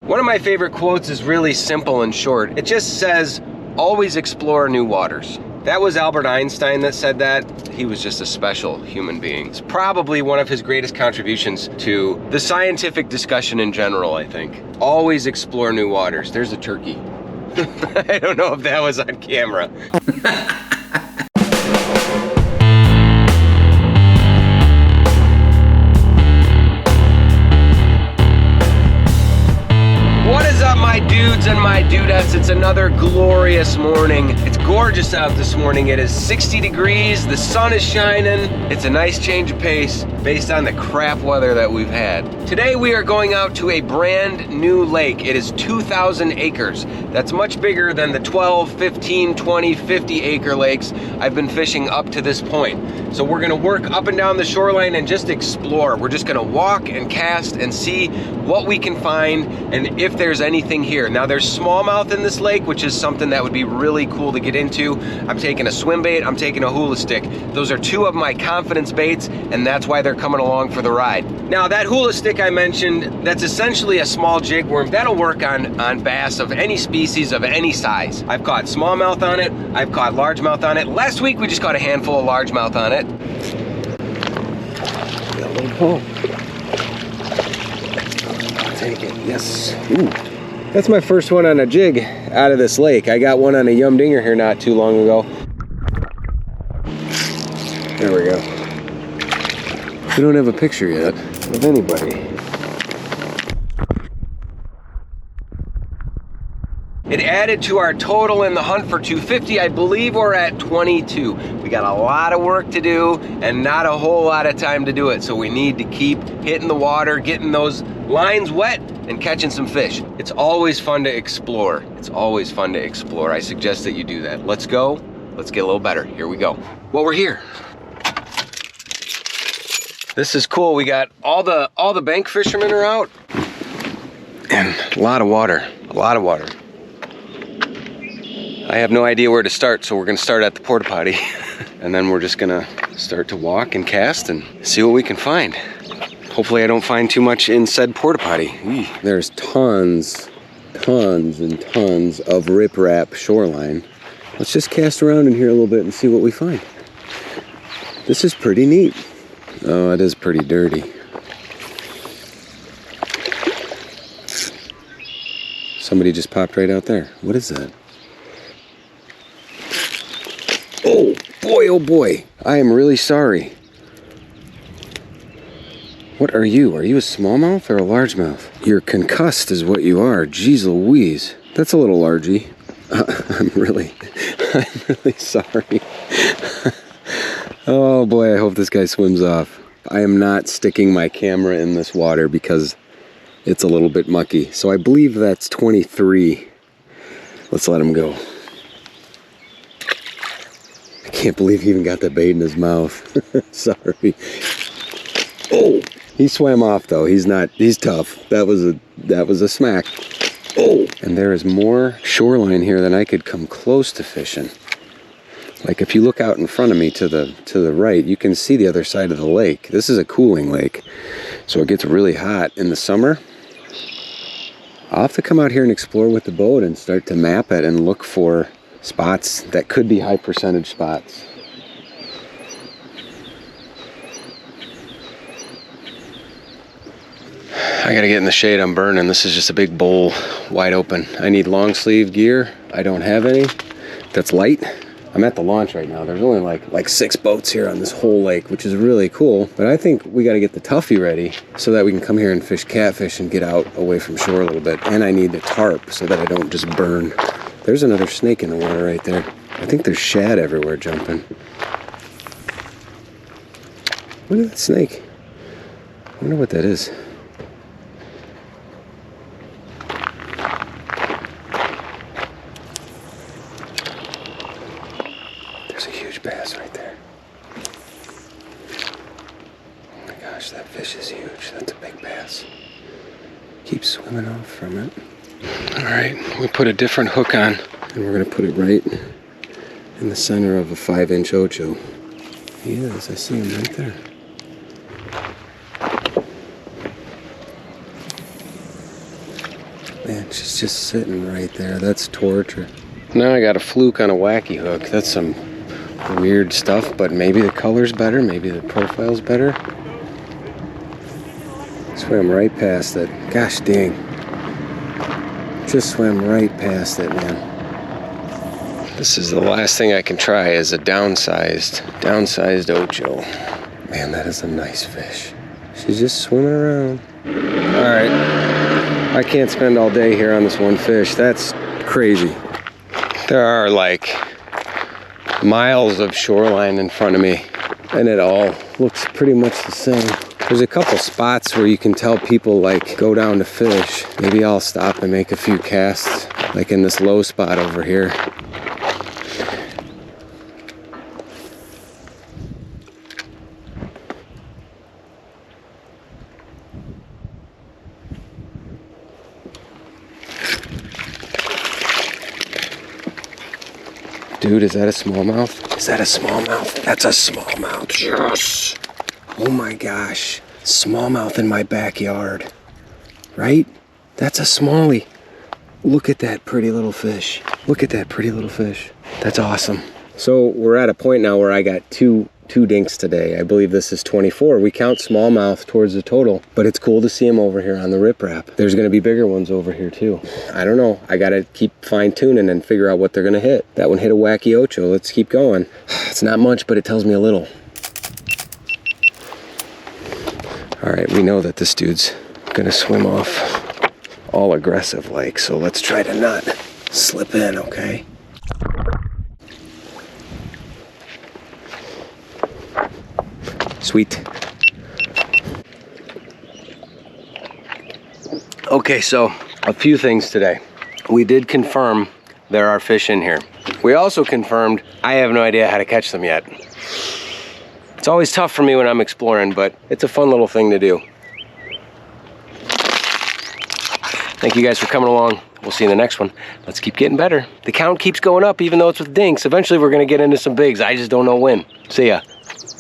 One of my favorite quotes is really simple and short. It just says, always explore new waters. That was Albert Einstein that said that. He was just a special human being. It's probably one of his greatest contributions to the scientific discussion in general, I think. Always explore new waters. There's a turkey. I don't know if that was on camera. What is up, my dudes and my dudettes? It's another glorious morning. It's gorgeous out this morning. It is 60 degrees, the sun is shining. It's a nice change of pace based on the crap weather that we've had. Today we are going out to a brand new lake. It is 2,000 acres. That's much bigger than the 12, 15, 20, 50 acre lakes I've been fishing up to this point. So we're gonna work up and down the shoreline and just explore. We're just gonna walk and cast and see what we can find and if there's anything here. Now there's smallmouth in this lake, which is something that would be really cool to get into. I'm taking a swim bait, I'm taking a hula stick. Those are two of my confidence baits, and that's why they're coming along for the ride. Now that hula stick I mentioned, that's essentially a small jig worm. That'll work on bass of any species, of any size. I've caught smallmouth on it, I've caught largemouth on it. Last week we just caught a handful of largemouth on it. Got a little pull. I'll take it, yes. Ooh. That's my first one on a jig out of this lake. I got one on a yum dinger here not too long ago. There we go. We don't have a picture yet of anybody. It added to our total in the hunt for 250. I believe we're at 22. We got a lot of work to do and not a whole lot of time to do it. So we need to keep hitting the water, getting those lines wet and catching some fish. It's always fun to explore. It's always fun to explore. I suggest that you do that. Let's go. Let's get a little better. Here we go. Well, we're here. This is cool. We got all the bank fishermen are out. And a lot of water. A lot of water. I have no idea where to start, so we're gonna start at the porta potty. And then we're just gonna start to walk and cast and see what we can find. Hopefully I don't find too much in said porta potty. There's tons and tons of riprap shoreline. Let's just cast around in here a little bit and see what we find. This is pretty neat. Oh, it is pretty dirty. Somebody just popped right out there. What is that? Oh boy, I am really sorry. What are you? Are you a smallmouth or a largemouth? You're concussed is what you are. Jeez Louise. That's a little largy. I'm really sorry. Oh boy, I hope this guy swims off. I am not sticking my camera in this water because it's a little bit mucky. So I believe that's 23. Let's let him go. I can't believe he even got the bait in his mouth. Sorry. Oh, he swam off though. He's tough. That was a smack. Oh, and there is more shoreline here than I could come close to fishing. Like if you look out in front of me to the right, you can see the other side of the lake. This is a cooling lake, so it gets really hot in the summer. I'll have to come out here and explore with the boat and start to map it and look for spots that could be high percentage spots. I gotta get in the shade, I'm burning. This is just a big bowl, wide open. I need long sleeve gear. I don't have any. That's light. I'm at the launch right now. There's only like 6 boats here on this whole lake, which is really cool. But I think we gotta get the Tuffy ready so that we can come here and fish catfish and get out away from shore a little bit. And I need the tarp so that I don't just burn. There's another snake in the water right there. I think there's shad everywhere jumping. Look at that snake. I wonder what that is. There's a huge bass right there. Oh my gosh, that fish is huge. That's a big bass. Keep swimming off from it. All right, we put a different hook on, and we're gonna put it right in the center of a 5-inch ocho. He is, I see him right there. She's just sitting right there. That's torture. Now I got a fluke on a wacky hook. That's some weird stuff, but maybe the color's better, maybe the profile's better. Swam right past it. Gosh dang. Just swam right past it, man. This is the last thing I can try is a downsized Ocho. Man, that is a nice fish. She's just swimming around. All right, I can't spend all day here on this one fish. That's crazy. There are like miles of shoreline in front of me, and it all looks pretty much the same. There's a couple spots where you can tell people like go down to fish. Maybe I'll stop and make a few casts, like in this low spot over here. Dude, is that a smallmouth? Is that a smallmouth? That's a smallmouth. Yes! Oh my gosh. Smallmouth in my backyard. Right? That's a smallie. Look at that pretty little fish. Look at that pretty little fish. That's awesome. So we're at a point now where I got two dinks today. I believe this is 24. We count smallmouth towards the total, but it's cool to see them over here on the riprap. There's gonna be bigger ones over here too. I don't know. I gotta keep fine tuning and figure out what they're gonna hit. That one hit a wacky Ocho. Let's keep going. It's not much, but it tells me a little. All right, we know that this dude's gonna swim off all aggressive like, so let's try to not slip in, okay? Sweet. Okay, so a few things today. We did confirm there are fish in here. We also confirmed I have no idea how to catch them yet. It's always tough for me when I'm exploring, but it's a fun little thing to do. Thank you guys for coming along. We'll see you in the next one. Let's keep getting better. The count keeps going up even though it's with dinks. Eventually we're gonna get into some bigs. I just don't know when. See ya.